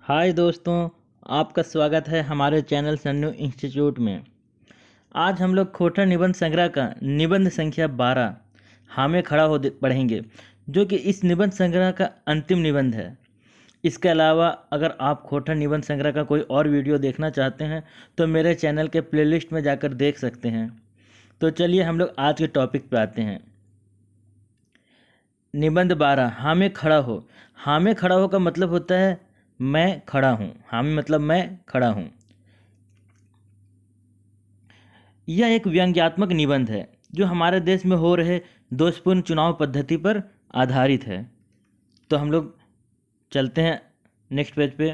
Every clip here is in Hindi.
हाय दोस्तों, आपका स्वागत है हमारे चैनल सन्नू इंस्टीट्यूट में। आज हम लोग खोटा निबंध संग्रह का निबंध संख्या 12 हामे खड़ा हो पढ़ेंगे, जो कि इस निबंध संग्रह का अंतिम निबंध है। इसके अलावा अगर आप खोटा निबंध संग्रह का कोई और वीडियो देखना चाहते हैं तो मेरे चैनल के प्लेलिस्ट में जाकर देख सकते हैं। तो चलिए हम लोग आज के टॉपिक पे आते हैं। निबंध 12 हामे खड़ा हो। हामे खड़ा हो का मतलब होता है मैं खड़ा हूँ। हामी मतलब मैं खड़ा हूँ। यह एक व्यंग्यात्मक निबंध है जो हमारे देश में हो रहे दोषपूर्ण चुनाव पद्धति पर आधारित है। तो हम लोग चलते हैं नेक्स्ट पेज पे।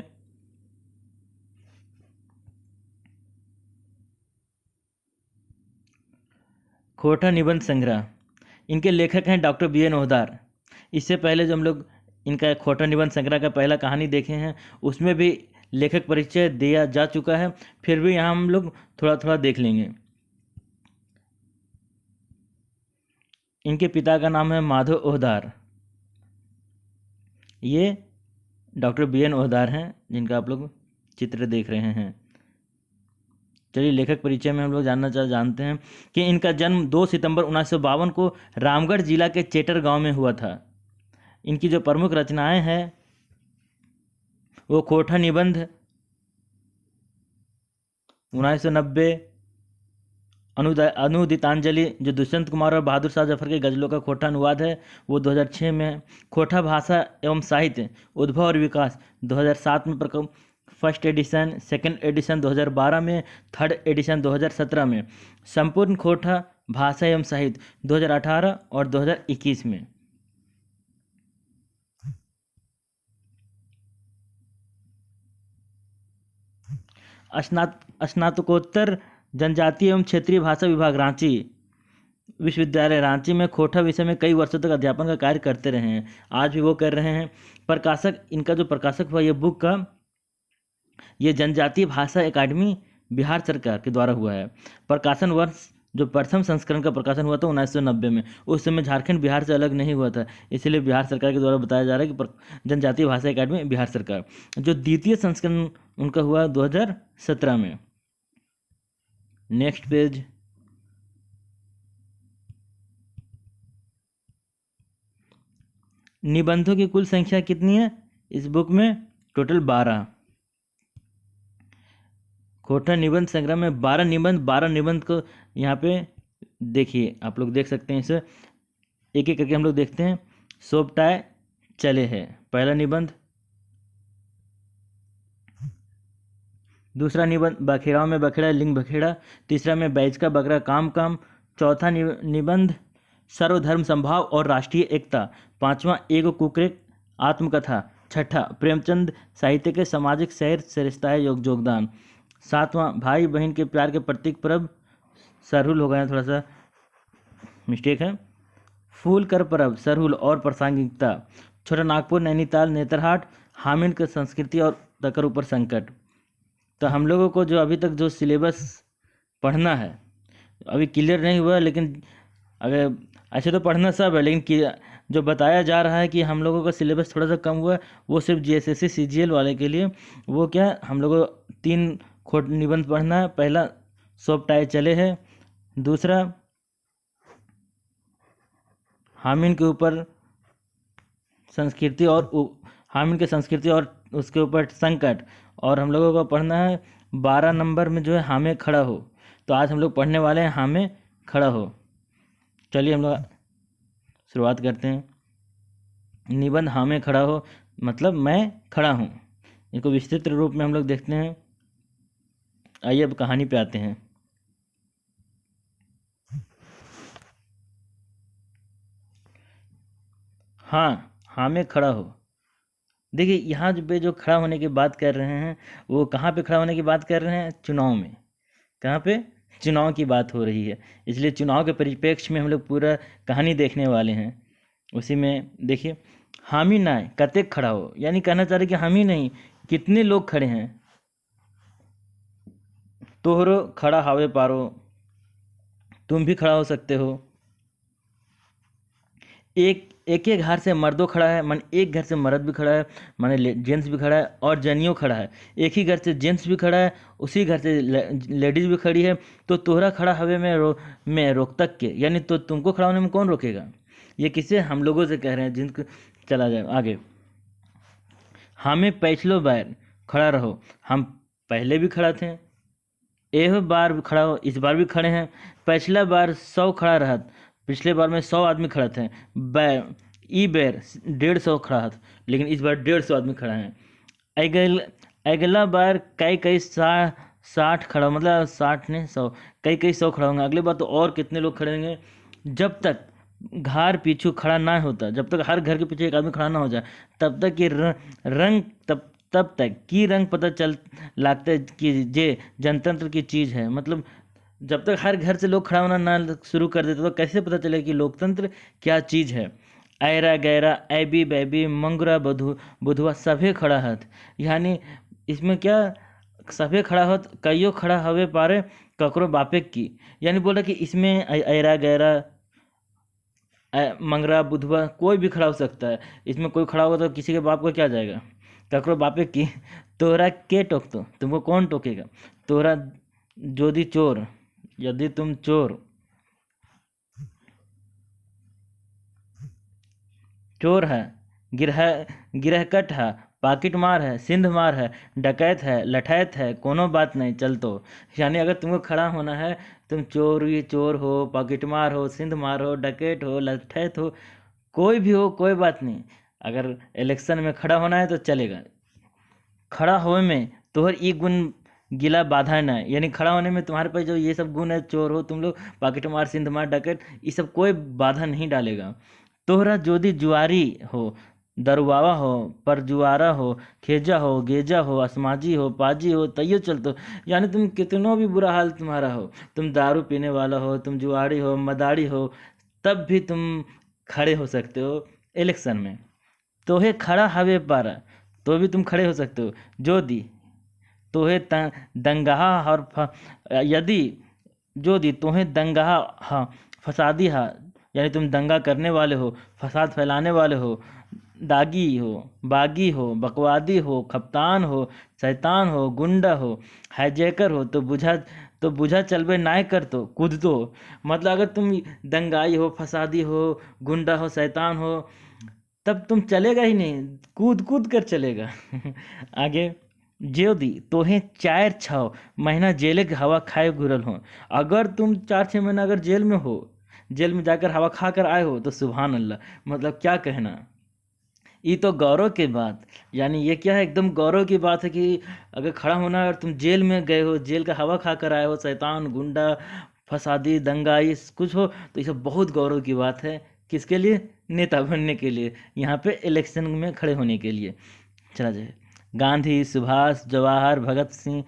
खोटा निबंध संग्रह, इनके लेखक हैं डॉक्टर बी.एन. ओहदार। इससे पहले जो हम लोग इनका खोटा निबंध संग्रह का पहला कहानी देखे हैं उसमें भी लेखक परिचय दिया जा चुका है, फिर भी यहाँ हम लोग थोड़ा थोड़ा देख लेंगे। इनके पिता का नाम है माधव ओहदार। ये डॉक्टर बी.एन. ओहदार हैं जिनका आप लोग चित्र देख रहे हैं। चलिए लेखक परिचय में हम लोग जानते हैं कि इनका जन्म 2 सितंबर 1952 को रामगढ़ जिला के चेटर गांव में हुआ था। इनकी जो प्रमुख रचनाएं हैं वो खोटा निबंध 1990, अनुदितांजलि जो दुष्यंत कुमार और बहादुर शाह जफर के गज़लों का खोटा अनुवाद है वो 2006 में है। खोटा भाषा एवं साहित्य उद्भव और विकास 2007 में फर्स्ट एडिशन, सेकंड एडिशन 2012 में, थर्ड एडिशन 2017 में, संपूर्ण खोटा भाषा एवं साहित्य 2018 और 2021 में। स्नातकोत्तर जनजातीय एवं क्षेत्रीय भाषा विभाग रांची विश्वविद्यालय रांची में खोटा विषय में कई वर्षों तक अध्यापन का कार्य करते रहे हैं। आज भी वो कर रहे हैं। प्रकाशक इनका जो प्रकाशक हुआ ये बुक का, ये जनजातीय भाषा एकेडमी बिहार सरकार के द्वारा हुआ है। प्रकाशन वर्ष जो प्रथम संस्करण का प्रकाशन हुआ था 1990 में, उस समय झारखंड बिहार से अलग नहीं हुआ था, इसलिए बिहार सरकार के द्वारा बताया जा रहा है कि जनजातीय भाषा एकेडमी बिहार सरकार। जो द्वितीय संस्करण उनका हुआ 2017 में। Next page. निबंधों की कुल संख्या कितनी है इस बुक में? टोटल 12। खोटा निबंध संग्रह में 12 निबंध को यहाँ पे देखिए, आप लोग देख सकते हैं। इसे एक एक करके हम लोग देखते हैं। सोपटाए चले है पहला निबंध। दूसरा निबंध बखेड़ाओं में बखेड़ा लिंग बखेड़ा। तीसरा में बैज का बकरा काम काम। चौथा निबंध सर्वधर्म संभाव और राष्ट्रीय एकता। पांचवा एगो कुकरेक आत्मकथा। छठा प्रेमचंद साहित्य के सामाजिक सैर सरिस्ता योगदान। सातवां भाई बहन के प्यार के प्रतीक पर्व। सरहुल हो गया, थोड़ा सा मिस्टेक है। फूल कर पर्व सरहुल और प्रासंगिकता। छोटा नागपुर नैनीताल नेतरहाट हामिद की संस्कृति और तकर ऊपर संकट। तो हम लोगों को जो अभी तक जो सिलेबस पढ़ना है अभी क्लियर नहीं हुआ, लेकिन अगर ऐसे तो पढ़ना सब है, लेकिन जो बताया जा रहा है कि हम लोगों का सिलेबस थोड़ा सा कम हुआ है, वो सिर्फ जीएसएससी सीजीएल वाले के लिए। वो क्या, हम लोगों को 3 खोट निबंध पढ़ना है। पहला सोपटाए चले है, दूसरा हामिन के ऊपर संस्कृति और हामिन के संस्कृति और उसके ऊपर संकट, और हम लोगों को पढ़ना है 12 नंबर में जो है हामे खड़ा हो। तो आज हम लोग पढ़ने वाले हैं हामे खड़ा हो। चलिए हम लोग शुरुआत करते हैं। निबंध हामे खड़ा हो मतलब मैं खड़ा हूँ। इनको विस्तृत रूप में हम लोग देखते हैं। आइए अब कहानी पे आते हैं। हाँ, हामे खड़ा हो। देखिए यहाँ जो खड़ा होने की बात कर रहे हैं वो कहाँ पे खड़ा होने की बात कर रहे हैं? चुनाव में। कहाँ पे? चुनाव की बात हो रही है, इसलिए चुनाव के परिप्रेक्ष्य में हम लोग पूरा कहानी देखने वाले हैं। उसी में देखिए, हामी नाय कतेक खड़ा हो, यानी कहना चाह रहे कि हम ही नहीं, कितने लोग खड़े हैं। तोहरो खड़ा हावे पारो, तुम भी खड़ा हो सकते हो। एक एक एक घर से मर्दों खड़ा है, मन एक घर से मर्द भी खड़ा है, माने जेंट्स भी खड़ा है और जनियो खड़ा है। एक ही घर से जेंट्स भी खड़ा है, उसी घर से लेडीज भी खड़ी है। तो तोहरा खड़ा हवे में रोक तक के, यानी तो तुमको खड़ा होने में कौन रोकेगा? ये किसे हम लोगों से कह रहे हैं जिनको। चला जाए आगे। हमें पैछलो बार खड़ा रहो, हम पहले भी खड़ा थे, एह बार भी खड़ा हो, इस बार भी खड़े हैं। पिछला बार 100 खड़ा रहा, पिछले बार में 100 आदमी खड़ा थे। ई बेर 150 खड़ा था, लेकिन इस बार 150 आदमी खड़ा है। अगला बार कई 60 खड़ा, मतलब 60 नहीं 100, कई 100 खड़ा होंगे। अगले बार तो और कितने लोग खड़े होंगे। जब तक घर पीछू खड़ा ना होता, जब तक हर घर के पीछे एक आदमी खड़ा ना हो जाए, तब तक ये रंग तब तक की रंग पता चल लगता है कि ये जनतंत्र की चीज़ है। मतलब जब तक हर घर से लोग खड़ा होना ना शुरू कर देते तो कैसे पता चले कि लोकतंत्र क्या चीज़ है। ऐरा गैरा ऐबी बैबी मंगरा बुधवा सभे खड़ा हत, यानी इसमें क्या सभे खड़ा हत, कईयो खड़ा हवे पारे ककरो बापे की, यानी बोला कि इसमें ऐरा गैरा मंगरा बुधवा कोई भी खड़ा हो सकता है। इसमें कोई खड़ा होगा तो किसी के बाप को क्या जाएगा, ककरो बापे की। तोहरा के टोक तो तुमको कौन टोकेगा? तोहरा जोदी चोर, यदि तुम चोर है, गिरहकट है, पाकिट मार है, सिंध मार है, डकैत है, लठैत है, कोनो बात नहीं चल तो। यानी अगर तुमको खड़ा होना है, तुम चोर हो, पाकिट मार हो, सिंध मार हो, डकैत हो, लठैत हो, कोई भी हो, कोई बात नहीं, अगर इलेक्शन में खड़ा होना है तो चलेगा। खड़ा होने में तोहर ई गुण गिला बाधा न है, यानी खड़ा होने में तुम्हारे पास जो ये सब गुण है, चोर हो तुम लोग, पाकिट मार, सिंध मार, डकैत, ये सब कोई बाधा नहीं डालेगा। तोहरा जोदी जुआरी हो, दरुआवा हो, परजुआरा हो, खेजा हो, गेजा हो, असमाजी हो, पाजी हो, तैयो चलतो। यानी तुम कितनों भी बुरा हाल तुम्हारा हो, तुम दारू पीने वाला हो, तुम जुआरी हो, मदारी हो, तब भी तुम खड़े हो सकते हो इलेक्शन में। तोहे खड़ा हवे पारा, तो भी तुम खड़े हो सकते हो। जो दी तोहे दंगाहा और यदि जो दी तोहे दंगाहा हा फसादी हा, यानी तुम दंगा करने वाले हो, फसाद फैलाने वाले हो, दागी हो, बागी हो, बकवादी हो, खपतान हो, शैतान हो, गुंडा हो, हाईजैकर हो, तो बुझा चलबे नाय कर तो कूद तो। मतलब अगर तुम दंगाई हो, फसादी हो, गुंडा हो, शैतान हो, तब तुम चलेगा ही नहीं, कूद कूद कर चलेगा। आगे। ज्योति तोहे 4-6 महीना जेल के हवा खाए घुरल हो, अगर तुम 4-6 महीना अगर जेल में हो, जेल में जाकर हवा खा कर आए हो, तो सुभान अल्लाह, मतलब क्या कहना। ये तो गौरव की बात, यानी ये क्या है, एकदम गौरव की बात है कि अगर खड़ा होना और तुम जेल में गए हो, जेल का हवा खा कर आए हो, शैतान, गुंडा, फसादी, दंगाई कुछ हो, तो ये सब बहुत गौरव की बात है। किसके लिए? नेता बनने के लिए, यहाँ पे इलेक्शन में खड़े होने के लिए। चला जाए। गांधी, सुभाष, जवाहर, भगत सिंह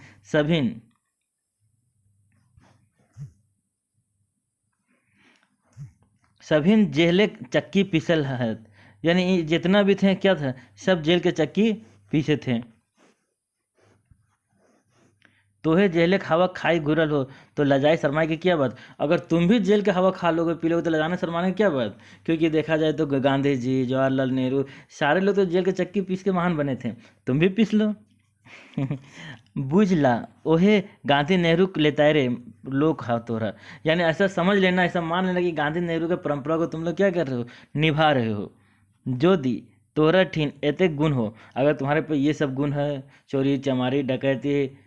सभिन जेल चक्की पिसल है, यानी जितना भी थे क्या था, सब जेल के चक्की पीछे थे। तोहे जेल के हवा खाई घुरल हो, तो लजाई शर्मा की क्या बात। अगर तुम भी जेल के हवा खा लोगे, पी लोगे, तो लजाने शर्माने की क्या बात। क्योंकि देखा जाए तो गांधी जी, जवाहरलाल नेहरू, सारे लोग तो जेल के चक्की पीस के महान बने थे, तुम भी पीस लो। बुझ ला ओहे गांधी नेहरू लेता रे लोग हा तोरा, यानी ऐसा समझ लेना, ऐसा मान लेना कि गांधी नेहरू के परंपरा को तुम लोग क्या कर रहे हो, निभा रहे हो। जो दी तोरा ठीन एते गुण हो, अगर तुम्हारे पे ये सब गुण है, चोरी चमारी डकैती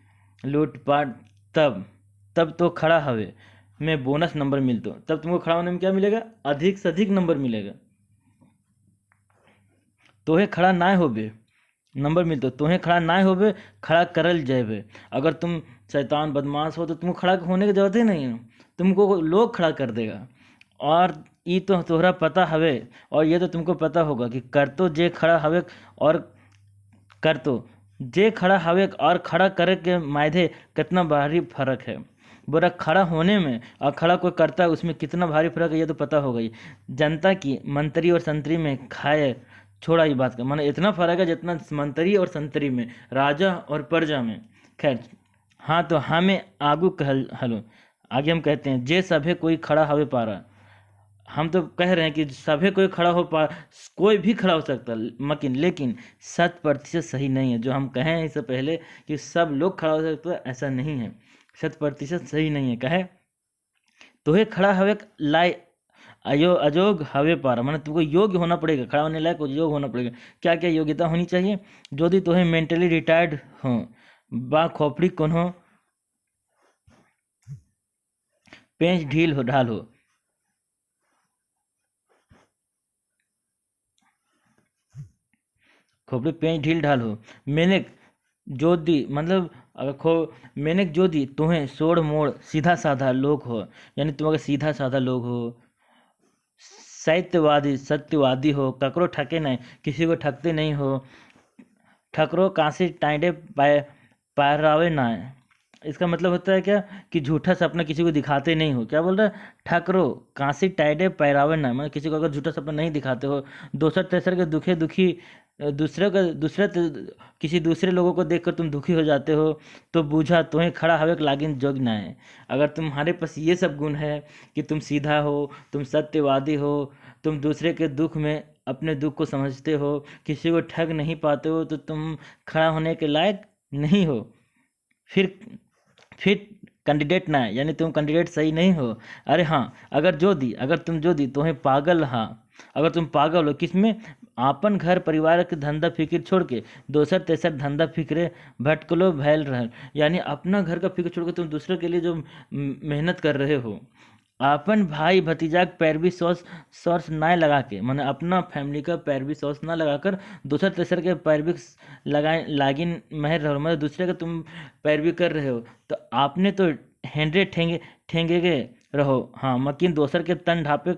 लूटपाट, तब तो खड़ा हवे में बोनस नंबर मिलतो, तब तुमको खड़ा होने में क्या मिलेगा, अधिक से अधिक नंबर मिलेगा। तोहे खड़ा ना होबे नंबर मिलते, तुम्हें खड़ा ना होबे, खड़ा करल जाबे। अगर तुम शैतान बदमाश हो तो तुमको खड़ा होने की जरूरत ही नहीं है, तुमको लोग खड़ा कर देगा। और ये तो तोहरा पता हवे, और ये तो तुमको पता होगा कि कर तो जे खड़ा हवे और कर तो जे खड़ा हवे और खड़ा करे के मायधे कितना भारी फर्क है। बोरा खड़ा होने में और खड़ा कोई करता है उसमें कितना भारी फर्क है, ये तो पता होगा ही। जनता की मंत्री और संतरी में खाए छोड़ा ही बात का, माने इतना फर्क है जितना मंत्री और संतरी में, राजा और प्रजा में। खैर, हाँ तो हमें आगू कहल हलो, आगे हम कहते हैं जे सभे कोई खड़ा हवे पारा, हम तो कह रहे हैं कि सभी कोई खड़ा हो पा, कोई भी खड़ा हो सकता है, मकिन लेकिन 100% सही नहीं है। जो हम कहें इससे पहले कि सब लोग खड़ा हो सकते हैं, ऐसा नहीं है, 100% सही नहीं है। कहे तोहे खड़ा हवे लाए अजोग हवे पारा, माने तुमको योग्य होना पड़ेगा, खड़ा होने लायक योग्य होना पड़ेगा। क्या क्या योग्यता होनी चाहिए? यदि तोहे मेंटली रिटायर्ड हो, बा खोपड़ी कौन हो, पेंच ढील हो ढाल हो, खोपड़ी पेंच ढील ढाल हो, मैंने जो दी मतलब अगर खो मैंने जो दी तुम्हें सोड़ मोड़ सीधा साधा लोग हो, यानी तुम अगर सीधा साधा लोग हो, सत्यवादी हो, ककरो ठके नहीं, किसी को ठगते नहीं हो, ठकरो कांसी टाइडे पैरावे ना है। इसका मतलब होता है क्या कि झूठा सपना किसी को दिखाते नहीं हो। क्या बोल रहा है? ठकरो कांसी टाइडे पैरावे ना, मतलब किसी को अगर झूठा सपना नहीं दिखाते हो, दोसर तेसर के दुखे दुखी, किसी दूसरे लोगों को देखकर तुम दुखी हो जाते हो, तो बूझा तुम्हें खड़ा हवे लागिन जोग ना है। अगर तुम्हारे पास ये सब गुण है कि तुम सीधा हो, तुम सत्यवादी हो, तुम दूसरे के दुख में अपने दुख को समझते हो, किसी को ठग नहीं पाते हो, तो तुम खड़ा होने के लायक नहीं हो। फिर फिर कैंडिडेट ना है, यानी तुम कैंडिडेट सही नहीं हो। अरे हाँ, अगर तुम जो दी तुम्हें पागल, हाँ अगर तुम पागल हो किसमें? आपन घर परिवार के धंधा फिक्र छोड़ के दोसर तेसर धंधा फिक्रे भटकलो भैल रहल, यानी अपना घर का फिक्र छोड़ के तुम दूसरे के लिए जो मेहनत कर रहे हो, आपन भाई भतीजा के पैरवी सॉस सॉस ना लगा के, माने अपना फैमिली का पैरवी सॉस ना लगाकर दूसर तेसर के पैरवी लगाए लागिन महर रहो, मतलब दूसरे का तुम पैरवी कर रहे हो, तो आपने तो हेंडे ठेंगे ठेंगे के रहो, हाँ मकिन दोसर के तन ढापे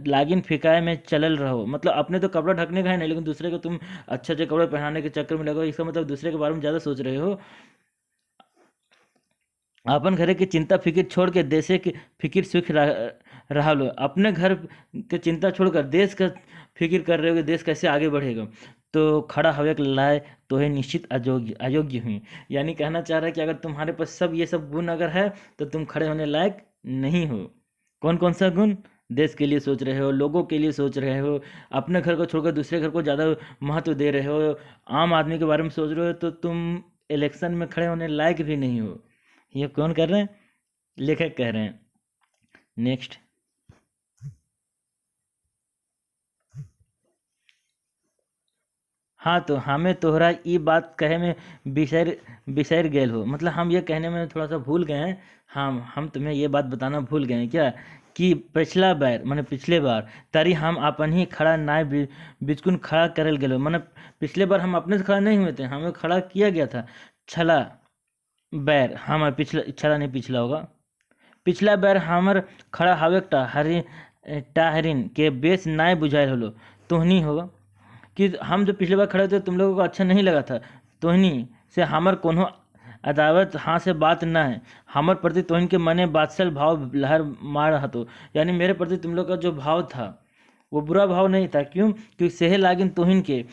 लागिन फिकाए में चलल रहो। मतलब अपने तो कपड़ा ढकने का है नहीं, लेकिन दूसरे को तुम अच्छे अच्छे कपड़े पहनाने के चक्कर में लगो। इसका मतलब दूसरे के बारे में ज़्यादा सोच रहे हो। अपन घरे की चिंता फिकिर छोड़ के देशे की फिकिर सुख रहा लो, अपने घर के चिंता छोड़कर देश का फिकिर कर रहे हो कि देश कैसे आगे बढ़ेगा, तो खड़ा हवे के लाए तो है निश्चित अयोग्य अयोग्य हुई। यानी कहना चाह रहा है कि अगर तुम्हारे पास सब ये सब गुण अगर है, तो तुम खड़े होने लायक नहीं हो। कौन कौन सा गुण? देश के लिए सोच रहे हो, लोगों के लिए सोच रहे हो, अपने घर को छोड़कर दूसरे घर को ज़्यादा महत्व दे रहे हो, आम आदमी के बारे में सोच रहे हो, तो तुम इलेक्शन में खड़े होने लायक भी नहीं हो। ये कौन कर रहे हैं? लेखक कह रहे हैं। नेक्स्ट। हाँ, तो हमें तोहरा ई बात कहे में बिसर बिसर गेल हो, मतलब हम ये कहने में थोड़ा सा भूल गए हैं। हम तुम्हें ये बात बताना भूल गए हैं क्या, कि पिछला बार माने पिछले बार तारी हम अपन ही खड़ा नाय बिचकुन खड़ा करल गेलो, माने पिछले बार हम अपने से खड़ा नहीं हुए थे, हमें खड़ा किया गया था। छला बैर हमार पिछला, छला नहीं पिछला होगा, पिछला बार हमर खड़ा हवेकटा हरिन के बेस नाय बुझायल हलो, तोहनी होगा कि हम जो पिछले बार खड़े थे तुम लोगों को अच्छा नहीं लगा था, तोहनी से हमर कोनो अदावत हाँ से बात ना है, हमर प्रति तोहन के मने बात्सल भाव लहर मार हतो, यानी मेरे प्रति तुम लोग का जो भाव था वो बुरा भाव नहीं था। क्यों? क्योंकि सेहे लागिन तोहिन के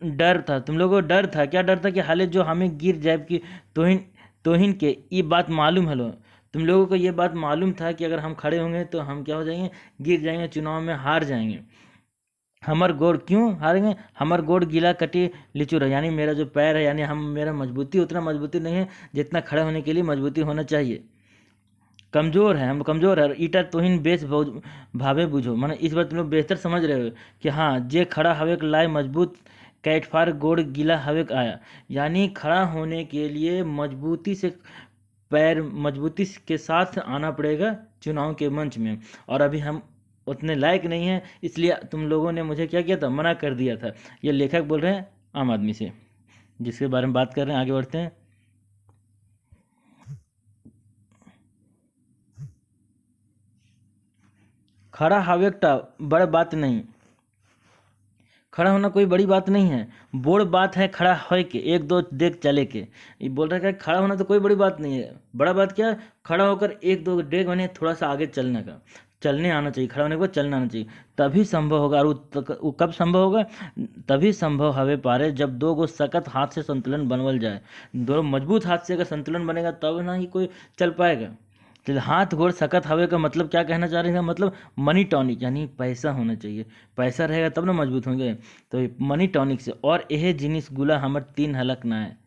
डर था, तुम लोगों को डर था। क्या डर था? कि हाले जो हमें गिर जाए कि तोहिन तोहिन के ये बात मालूम हलो, तुम लोगों को ये बात मालूम था कि अगर हम खड़े होंगे तो हम क्या हो जाएंगे? गिर जाएंगे, चुनाव में हार जाएंगे। हमर गोड़ क्यों हारेंगे? हमर गोड़ गीला कटी लिचू रहा, यानी मेरा जो पैर है, यानी हम मेरा मजबूती उतना मजबूती नहीं है जितना खड़े होने के लिए मजबूती होना चाहिए। कमज़ोर है, हम कमज़ोर है। ईटा तोहिन बेस भावे बुझो, माने इस बार तुम लोग बेहतर समझ रहे हो कि हाँ जे खड़ा हवे के लाए मजबूत कैटफार गोड़ गीला हवे के आया, यानी खड़ा होने के लिए मजबूती से पैर मजबूती के साथ आना पड़ेगा चुनाव के मंच में, और अभी हम उतने लायक नहीं हैं, इसलिए तुम लोगों ने मुझे क्या किया था? मना कर दिया था। ये लेखक बोल रहे हैं आम आदमी से, जिसके बारे में बात कर रहे हैं। आगे बढ़ते हैं। खड़ा हवेकटा बड़ बात नहीं, खड़ा होना कोई बड़ी बात नहीं है, बोड़ बात है खड़ा होए के एक दो डेग चले के। ये बोल रहा है कि खड़ा होना तो कोई बड़ी बात नहीं है, बड़ा बात क्या है? खड़ा होकर एक दो डेग बने थोड़ा सा आगे चलने का, चलने आना चाहिए, खड़ा होने के बाद चलना आना चाहिए, तभी संभव होगा। और वो कब संभव होगा? तभी संभव हवे पारे जब दो गो सकत हाथ से संतुलन बनवल जाए, दो मजबूत हाथ से अगर संतुलन बनेगा तब ना ही कोई चल पाएगा। तो हाथ गोड़ सकत हवे का मतलब क्या कहना चाह रहे हैं, मतलब मनी टॉनिक, यानी पैसा होना चाहिए, पैसा रहेगा तब ना मजबूत होंगे। तो ये मनी टॉनिक से और यह जिनिस गुला हमर तीन हलक ना है,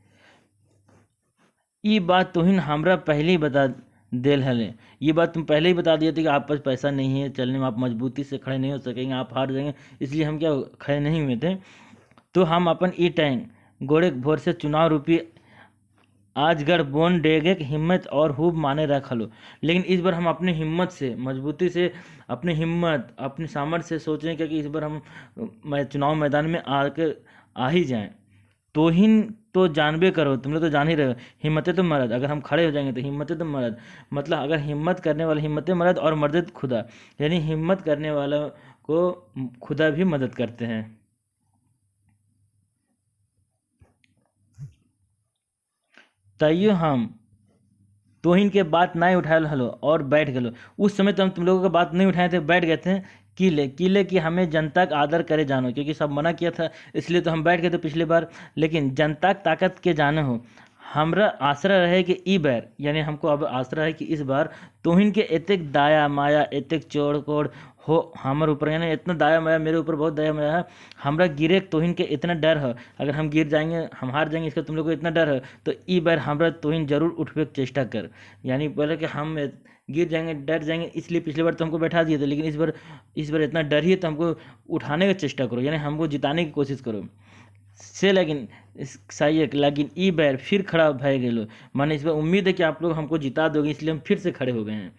ये बात तुहिन हमरा पहले ही बता देल हले। ये बात तुम पहले ही बता दिए थे कि आप पास पैसा नहीं है, चलने में आप मजबूती से खड़े नहीं हो सकेंगे, आप हार जाएंगे, इसलिए हम क्या खड़े नहीं हुए थे। तो हम अपन ई टैंक गोड़े भोर से चुनाव रूपी आजगढ़ बोन डेगे की हिम्मत और खूब माने रख लो। लेकिन इस बार हम अपनी हिम्मत से मजबूती से, अपनी हिम्मत अपनी सामर्थ्य से सोचें कि इस बार हम चुनाव मैदान में आकर आ ही जाएं। तो ही तो जानबे करो, तुम लोग तो जान ही रहे हो, हिम्मत तो मर्द, अगर हम खड़े हो जाएंगे तो हिम्मत तो मर्द, मतलब अगर हिम्मत करने वाला हिम्मत मर्द और मर्द खुदा, यानी हिम्मत करने वाला को खुदा भी मदद करते हैं। तैयो हम तोहिन के बात नहीं उठाए हलो और बैठ गलो। उस समय तो हम तुम लोगों का बात नहीं उठाए थे, बैठ गए थे किले की हमें जनता का आदर करे जानो, क्योंकि सब मना किया था इसलिए तो हम बैठ गए थे पिछली बार। लेकिन जनता की ताकत के जाने हो, हमरा आसरा रहे कि ई बार, यानी हमको अब आसरा है कि इस बार तोहिन के एतेक दाया माया एतेक चोड़ कोड़ हो हमर ऊपर, यानी इतना दाया माया मेरे ऊपर बहुत दया माया है। हमरा गिरे तोहिन के इतना डर है, अगर हम गिर जाएंगे हम हार जाएंगे इसका तुम लोग को इतना डर है, तो ई बार हमरा तोहिन जरूर उठवे की चेष्टा कर। यानी बोले कि हम गिर जाएंगे डर जाएंगे, इसलिए पिछली बार तो हमको बैठा दिए थे, लेकिन इस बार इतना डर ही है तो हमको उठाने की चेष्टा करो, यानी हमको जिताने की कोशिश करो से। लेकिन सही, लेकिन ई बार फिर खड़ा भय गेलो, माने इस बार उम्मीद है कि आप लोग हमको जिता दोगे, इसलिए हम फिर से खड़े हो गए हैं।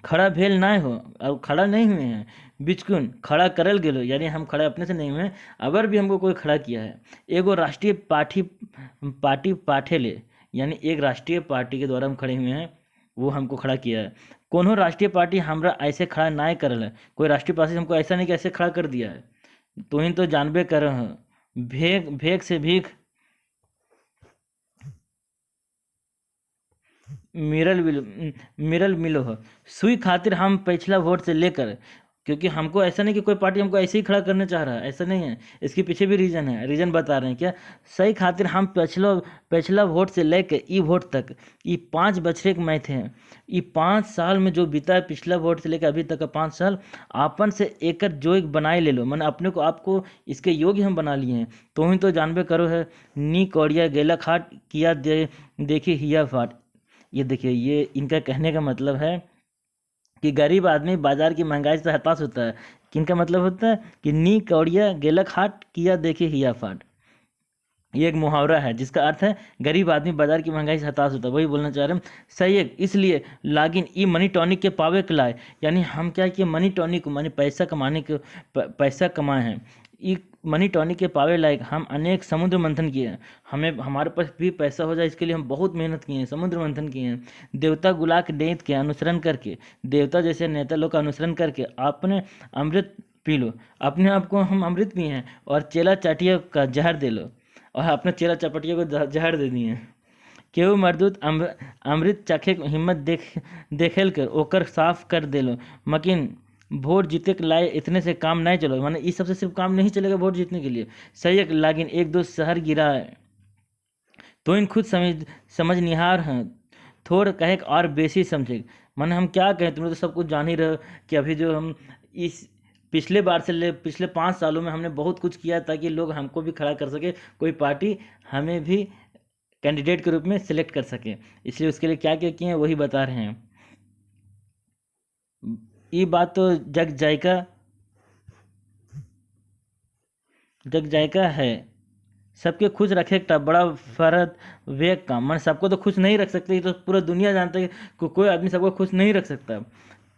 खड़ा भेल ना हो और खड़ा नहीं हुए हैं, बिचकुन खड़ा करल गेलो, यानी हम खड़ा अपने से नहीं हुए, अगर भी हमको कोई खड़ा किया है एगो राष्ट्रीय पार्टी पाठे ले, यानी एक राष्ट्रीय पार्टी के द्वारा हम खड़े हुए हैं, वो हमको खड़ा किया है। कोनो राष्ट्रीय पार्टी हमरा ऐसे खड़ा ना करल है, कोई राष्ट्रीय पार्टी हमको ऐसा नहीं कि ऐसे खड़ा कर दिया है। तो इन तो जानबे कर भेग भेग से भीख मिरल मिलो हो, सुई खातिर हम पिछला वोट से लेकर, क्योंकि हमको ऐसा नहीं कि कोई पार्टी हमको ऐसे ही खड़ा करना चाह रहा है, ऐसा नहीं है, इसके पीछे भी रीज़न है, रीज़न बता रहे हैं क्या। सही खातिर हम पिछला वोट से लेकर ई वोट तक, ये 5 बछड़े के मैं थे, ये 5 साल में जो बीता है, पिछला वोट से लेकर अभी तक का 5 साल, आपन से एकर जो एक बनाए ले लो, मैंने अपने को आपको इसके योग्य हम बना लिए हैं। तो ही तो जानबे करो है, नी कौड़िया गेला खाट किया देखी हिया फाट। ये देखिए, ये इनका कहने का मतलब है कि गरीब आदमी बाजार की महंगाई से हताश होता है। किनका मतलब होता है कि नी कौड़िया गेलक हाट किया देखे हिया फाट। ये एक मुहावरा है जिसका अर्थ है गरीब आदमी बाजार की महंगाई से हताश होता है, वही बोलना चाह रहे हैं। सही है, इसलिए लागिन ई मनी टॉनिक के पावे के लाए, यानी हम क्या किए, मनी टॉनिक को मानी पैसा कमाने के पैसा कमाए हैं। ई मनी टॉनिक के पावे लायक हम अनेक समुद्र मंथन किए हैं, हमें हमारे पास भी पैसा हो जाए इसके लिए हम बहुत मेहनत किए हैं, समुद्र मंथन किए हैं। देवता गुला के डेंत के अनुसरण करके, देवता जैसे नेता लोग का अनुसरण करके आपने अमृत पी लो, अपने आप को हम अमृत पिए हैं, और चेला चाटिया का जहर दे लो, और अपने चेला चपटिया को जहर दे दिए हैं। केहू मरदूत अमृत चखे हिम्मत देखेल कर ओकर साफ कर दे लो, मकिन वोट जीते के लाए इतने से काम नहीं चलो, माने इस सबसे सिर्फ काम नहीं चलेगा वोट जीतने के लिए। सही है, लेकिन एक दो शहर गिरा है तो इन खुद समझनिहार हैं, थोड़ कहे और बेसी समझे। माने हम क्या कहें, तुम लोग तो सब कुछ जान ही रहे हो कि अभी जो हम इस पिछले बार से ले पिछले 5 सालों में हमने बहुत कुछ किया ताकि लोग हमको भी खड़ा कर सके, कोई पार्टी हमें भी कैंडिडेट के रूप में सिलेक्ट कर सके, इसलिए उसके लिए क्या क्या किए हैं वही बता रहे हैं। ये बात तो जग जायका है, सबके खुश रखे का बड़ा फर्ज विवेक का, मन सबको तो खुश नहीं रख सकते, ये तो पूरा दुनिया जानता है कि कोई आदमी सबको खुश नहीं रख सकता।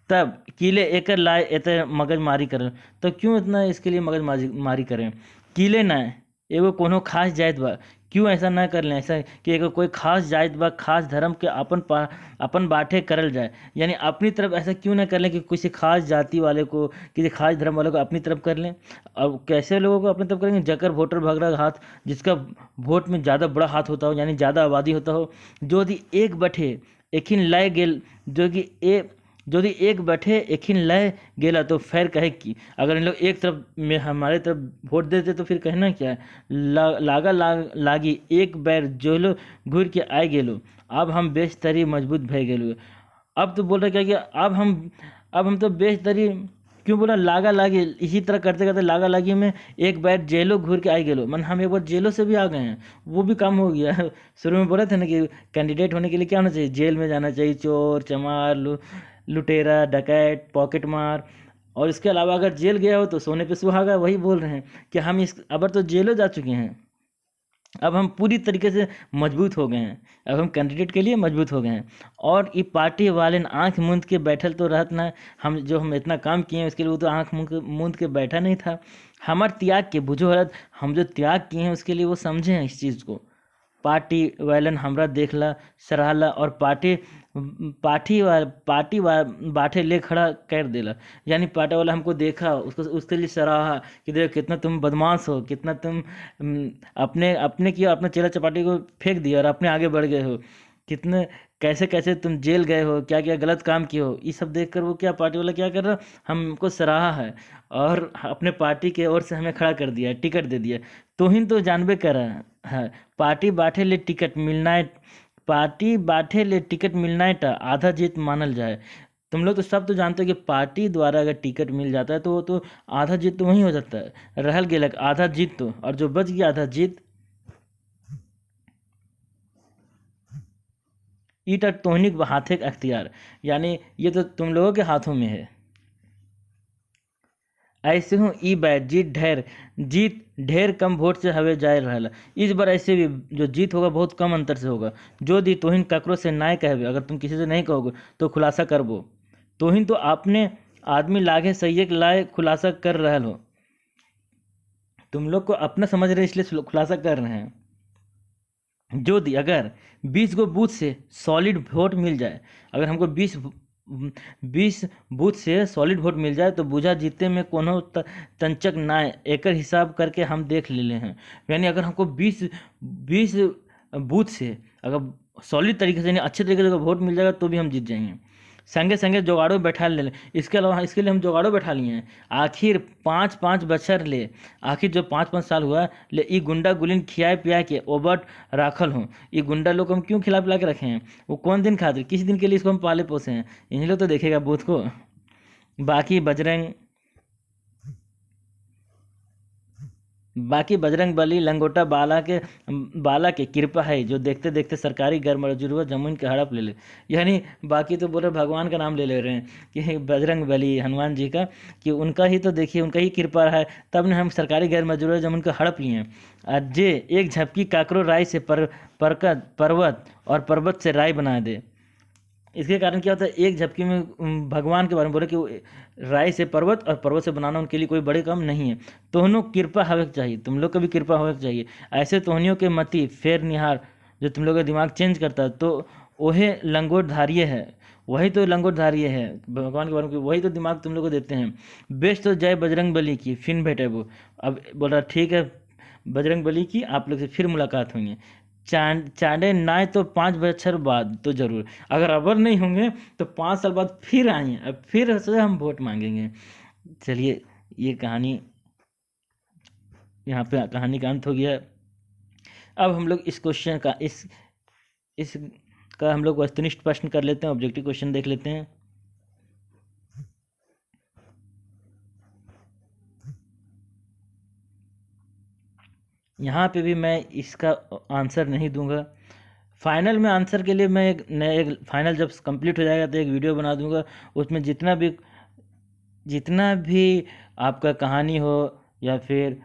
तब किले एकर लाए एते मगज मारी करें, तो क्यों इतना इसके लिए मगज मारी करें। किले ना एगो कोनो खास जात बा, क्यों ऐसा ना कर लें, ऐसा कि एगो कोई खास जात बा खास धर्म के अपन बाटे करल जाए, यानी अपनी तरफ ऐसा क्यों ना कर लें कि किसी खास जाति वाले को किसी खास धर्म वाले को अपनी तरफ कर लें। अब कैसे लोगों को अपनी तरफ करेंगे, जकर वोटर भगड़ा हाथ, जिसका वोट में ज़्यादा बड़ा हाथ होता हो, यानी ज़्यादा आबादी होता हो, जो यदि एक बटे एखिन लय गेल, जो कि एक बैठे एखिन लय गेला तो फिर कहे कि अगर इन लोग एक तरफ में हमारे तरफ वोट देते तो फिर कहना क्या है, लागी एक बैर जोलो घूर के आए गेलो, अब हम बेशतरी मजबूत भय गेलो, अब तो बोल रहे क्या कि अब हम तो बेशतरी क्यों बोला लागा लागी, इसी तरह करते करते लागा लागी में एक बार जेलों घूर के आई गेलो, मन हम एक बार जेलों से भी आ गए हैं, वो भी काम हो गया। शुरू में बोला था ना कि कैंडिडेट होने के लिए क्या होना चाहिए, जेल में जाना चाहिए, चोर चमार लुटेरा डकैत पॉकेट मार, और इसके अलावा अगर जेल गया हो तो सोने पे सुहागा। वही बोल रहे हैं कि हम इस अब तो जेलों जा चुके हैं, अब हम पूरी तरीके से मजबूत हो गए हैं, अब हम कैंडिडेट के लिए मजबूत हो गए हैं। और ये पार्टी वाले आंख मूंद के बैठल तो रहत ना, हम इतना काम किए हैं उसके लिए वो तो आंख मूंद के बैठा नहीं था। हमार त्याग के बुझो हरत, हम जो त्याग किए हैं उसके लिए वो समझे हैं इस चीज़ को। पार्टी वालन हमरा देखला सराहला और पार्टी बाटे ले खड़ा कर देला, यानी पार्टी वाला हमको देखा, उसके लिए सराहा कि देखो कितना तुम बदमाश हो, कितना तुम अपने अपने किया, अपने चेला चपाटी को फेंक दिया और अपने आगे बढ़ गए हो, कितने कैसे कैसे तुम जेल गए हो, क्या क्या गलत काम किए हो। ये सब देखकर वो क्या पार्टी वाला क्या कर रहा, हमको सराहा है और अपने पार्टी के ओर से हमें खड़ा कर दिया, टिकट दे दिया। तोहिन तो जानबे करा है, पार्टी बाटे ले टिकट मिलना है, पार्टी बाटे ले टिकट मिलना है टा आधा जीत मानल जाए। तुम लोग तो सब तो जानते हो कि पार्टी द्वारा अगर टिकट मिल जाता है तो वो तो आधा जीत तो वहीं हो जाता है, रहल गेलक आधा जीत तो, और जो बच गया आधा जीत ईटा तोहनी हाथे का अख्तियार, यानी ये तो तुम लोगों के हाथों में है। ऐसे हूँ ई बार जीत ढेर कम वोट से हवे जाए रहल। इस बार ऐसे भी जो जीत होगा बहुत कम अंतर से होगा। जो दी तोहिन ककरो से नाय कहबे, अगर तुम किसी से नहीं कहोगे तो खुलासा करबो। तोहिन तो आपने आदमी लागे सही लाए खुलासा कर रहल हो, तुम लोग को अपना समझ रहे इसलिए खुलासा कर रहे हैं। जो दी अगर 20 गो बूथ से सॉलिड वोट मिल जाए, अगर हमको 20 बूथ से सॉलिड वोट मिल जाए तो बुझा जीते में कोनो तंचक ना एकर हिसाब करके हम देख ले हैं। यानी अगर हमको 20 बूथ से अगर सॉलिड तरीके से यानी अच्छे तरीके से वोट मिल जाएगा तो भी हम जीत जाएंगे। संगे संगे जुगाड़ो बैठा ले लें, इसके अलावा इसके लिए हम जुगाड़ो बैठा लिए हैं। आखिर 5-5 बछर ले, आखिर जो 5-5 साल हुआ ले ई गुंडा गुलिन खियाए पिया के ओबट राखल हूँ। ये गुंडा लोग को हम क्यों खिला पिला के रखे हैं, वो कौन दिन खातिर किसी दिन के लिए इसको हम पाले पोसे हैं, इन्हीं लोग तो देखेगा बूथ को। बाकी बजरंग बली लंगोटा बाला के कृपा है, जो देखते देखते सरकारी घर मजरूर जमीन के हड़प ले ले। यानी बाकी तो बोल रहे भगवान का नाम ले रहे हैं कि बजरंग बली हनुमान जी का, कि उनका ही तो देखिए उनका ही कृपा है, तब ने हम सरकारी गैर मजरूर जमीन को हड़प लिए हैं। जे एक झपकी काकरो राय से पर्वत और पर्वत से राय बना दे। इसके कारण क्या होता है, एक झपकी में भगवान के बारे में बोले कि राय से पर्वत और पर्वत से बनाना उनके लिए कोई बड़े काम नहीं है। तोहनों कृपा होवे के चाहिए, तुम लोग का भी कृपा होवे के चाहिए। ऐसे तोहनियों के मति फेर निहार जो तुम लोग का दिमाग चेंज करता है तो वही लंगोटधारिये है, वही तो लंगोटधारिये है भगवान के बारे में, वही तो दिमाग तुम लोग को देते हैं। बेस्ट तो जय बजरंग बली की, फिर भेटे वो। अब बोल रहा ठीक है बजरंग बली की, आप लोग से फिर मुलाकात होंगे। चांडे नाए तो 5 बछर बाद तो जरूर, अगर अबर नहीं होंगे तो 5 साल बाद फिर आएंगे, अब फिर से हम वोट मांगेंगे। चलिए ये कहानी यहाँ पे कहानी का अंत हो गया। अब हम लोग इस क्वेश्चन का इस का हम लोग वस्तुनिष्ठ प्रश्न कर लेते हैं, ऑब्जेक्टिव क्वेश्चन देख लेते हैं। यहाँ पे भी मैं इसका आंसर नहीं दूंगा, फाइनल में आंसर के लिए मैं एक फाइनल जब कंप्लीट हो जाएगा तो एक वीडियो बना दूंगा, उसमें जितना भी आपका कहानी हो या फिर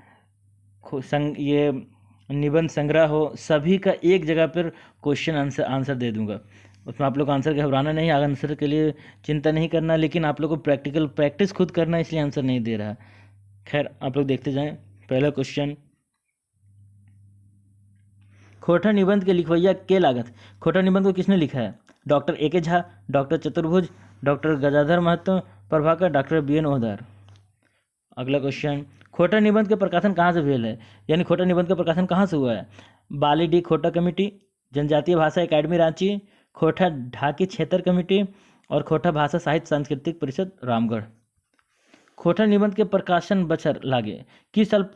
ये निबंध संग्रह हो, सभी का एक जगह पर क्वेश्चन आंसर दे दूंगा। उसमें आप लोग आंसर घबराना नहीं, आंसर के लिए चिंता नहीं करना, लेकिन आप लोग को प्रैक्टिस खुद करना, इसलिए आंसर नहीं दे रहा। खैर आप लोग देखते जाएं। पहला क्वेश्चन, खोटा निबंध के लिखवैया के लागत। खोटा निबंध को किसने लिखा है, doctor A K Jha, doctor Chaturbhuj, doctor Gajadhar Mahto Prabhakar, doctor B N Ohdar. अगला क्वेश्चन, खोटा निबंध के प्रकाशन कहाँ से भेल है, यानी खोटा निबंध का प्रकाशन कहाँ से हुआ है, बाली डी खोटा कमेटी, जनजातीय भाषा एकेडमी रांची, खोटा ढाकी क्षेत्र कमेटी और खोटा भाषा साहित्य सांस्कृतिक परिषद रामगढ़। खोटा निबंध के प्रकाशन बछर लागे, किस साल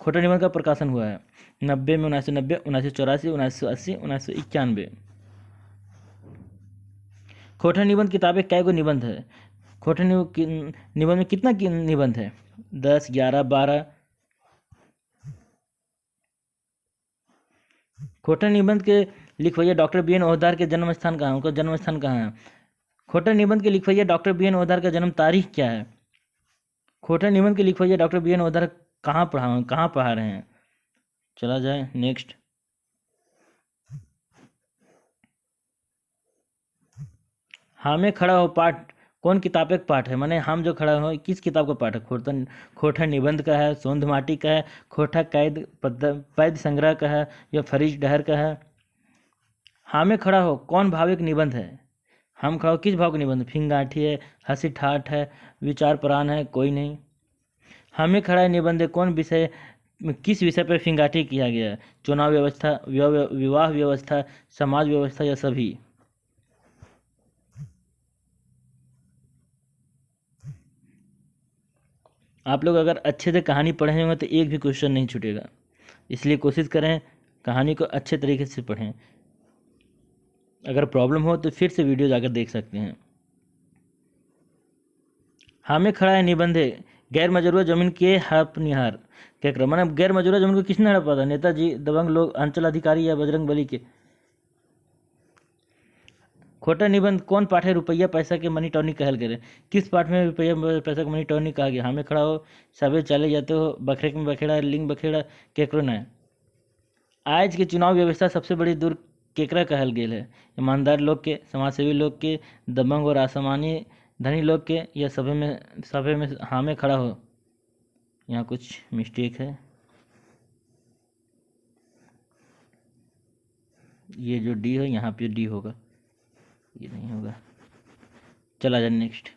खोटा निबंध का प्रकाशन हुआ है, 90 में, 1990, 1984, 1980, 1991। खोटा निबंध किताबें कै गो निबंध है? खोटा निबंध में कितना निबंध है? 10, 11, 12। खोटा निबंध के लिखवैया डॉक्टर बी एन ओहदार के जन्म स्थान कहाँ है? उनका जन्म स्थान कहाँ है? खोटा निबंध के लिखवैया डॉक्टर बी एन ओहदार का जन्म तारीख क्या है? खोटा निबंध के लिखवैया डॉक्टर बी एन ओहदार कहाँ पढ़ा रहे हैं? चला जाए नेक्स्ट। हाँ में खड़ा हो पाठ कौन किताब का पाठ है? माने हम जो खड़ा हो किस किताब का पाठ है? खोटा निबंध का है, सोंध माटी का है, खोटा कैद पैद संग्रह का है, या फरीज डहर का है? हाँ में खड़ा हो कौन भाव एक निबंध है? हम खड़ा हो किस भाव का निबंध? फिंगाठी है, हंसी ठाठ है, विचार प्राण है, कोई नहीं। हमें खड़ा है निबंध कौन विषय किस विषय पर फिंगाटी किया गया है? चुनाव व्यवस्था, विवाह व्यवस्था, समाज व्यवस्था, या सभी? आप लोग अगर अच्छे से कहानी पढ़े होंगे तो एक भी क्वेश्चन नहीं छूटेगा, इसलिए कोशिश करें कहानी को अच्छे तरीके से पढ़ें। अगर प्रॉब्लम हो तो फिर से वीडियो जाकर देख सकते हैं। हमें खड़ा है निबंध गैर मजरूआ जमीन के हड़पनिहार क्या कर माना? गैर मजरूआ जमीन को किसने हड़पा था? नेताजी, दबंग लोग, अंचल अधिकारी, या बजरंग बली के? खोटा निबंध कौन पाठ है रुपया पैसा के मनी टॉनिक कहल करे? किस पाठ में रुपया पैसा के मनी टॉनिक कहा गया? हमें खड़ा हो, सबे चले जाते हो, बखरे में बखेड़ा, लिंग बखेड़ा, केकरो न? आज के चुनाव व्यवस्था सबसे बड़ी दूर केकरा कहल गेल है? ईमानदार लोग के, समाजसेवी लोग के, दबंग और असामान्य धनी लोग के, या सभे में हमें खड़ा हो? यहाँ कुछ मिस्टेक है, ये जो डी है यहाँ पे डी होगा, ये नहीं होगा। चला जाए नेक्स्ट।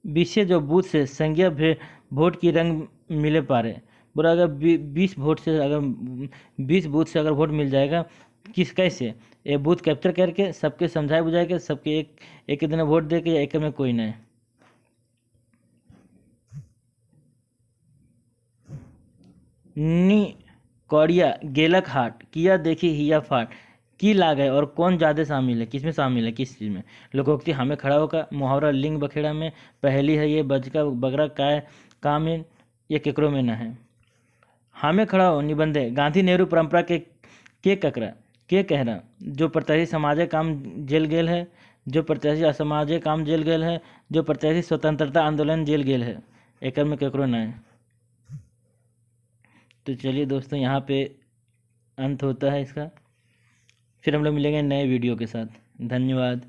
विषय जो बूथ से संज्ञा वोट की रंग मिले पारे। बोला अगर 20 वोट से अगर 20 बूथ से अगर वोट मिल जाएगा कैसे? ये बूथ कैप्चर करके सबके समझाए बुझाए के सबके एक दिन वोट दे के, या एक में कोई नहीं। नी कौड़िया गेलक हाट किया देखी हिया फाट की लाग है और कौन ज़्यादा शामिल है? किस में शामिल है? किस चीज़ में? लोकोक्ति हमें खड़ा होगा, मुहावरा लिंग बखेड़ा में, पहली है ये बजका बगरा काय का में, या केकरो में न है? हमें खड़ा हो निबंध गांधी नेहरू परंपरा के ककरा के कहना? जो प्रत्याशी समाजे काम जेल गेल है, जो प्रत्याशी असामाजिक काम जेल गेल है, जो प्रत्याशी स्वतंत्रता आंदोलन जेल गेल है, एक में केकरो न है? तो चलिए दोस्तों, यहाँ पे अंत होता है इसका। फिर हम लोग मिलेंगे नए वीडियो के साथ। धन्यवाद।